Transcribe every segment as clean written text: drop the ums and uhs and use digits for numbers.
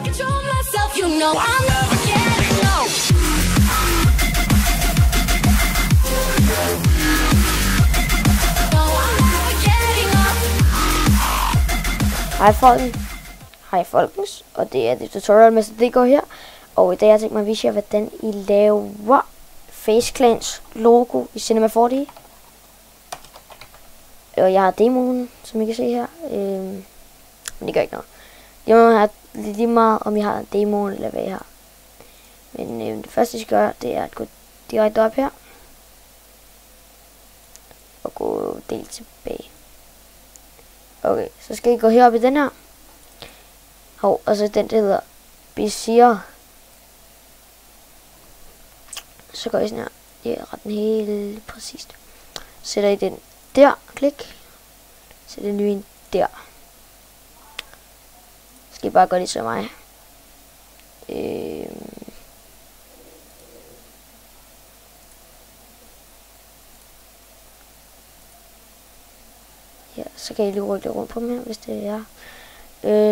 control myself, you know I'm never getting low. No, I'm never getting up. Hej folkens, og det er det tutorial Mester DK her. Og i dag har jeg tænkt mig at vise jer, hvordan I laver FaZe logo i Cinema 4D. Og jeg har demoen, som I kan se her. Men det gør ikke noget. Jeg må have lige meget, om jeg har demoen eller hvad jeg har. Men det første, I skal gøre, det er at gå direkte op her. Og gå del tilbage. Okay, så skal I gå herop i den her. Og så den, der hedder Bezier. Så går I sådan her. Det er ret helt præcist. Sætter I den der. Klik. Sætter den ind der. Så skal I bare gøre det som mig. Ja, så kan I lige rykke rundt på dem her, hvis det er.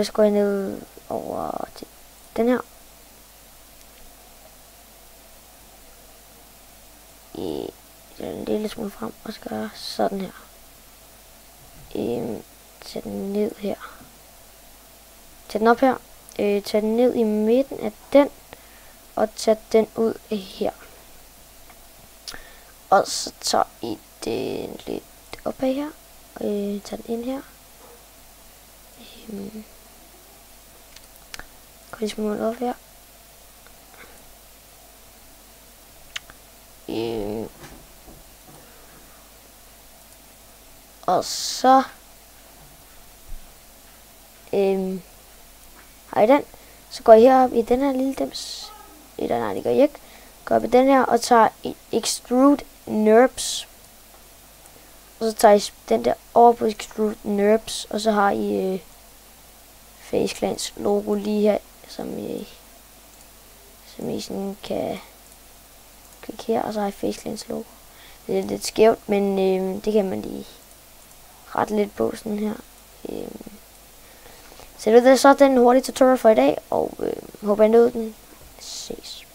Så går jeg ned over til den her. En lille smule frem, og så gør jeg sådan her. Tag den ned her. Tag den op her. Tag den ned i midten af den, og tag den ud her. Og så tager I den lidt opad her, og tag den ind her. Gå lige smule op her. Og så har I den. Så går I herop i den her lille dims. Nej, det gør I ikke. Går op i den her og tager Extrude NURBS. Og så tager I den der over på Extrude NURBS. Og så har I FaZe logo lige her, som I sådan kan klikke her, og så har I FaZe logo. Det er lidt skævt, men det kan man lige rette lidt på sådan her. Så det er så den hurtige tutorial for i dag, og håber I nåede den. Ses.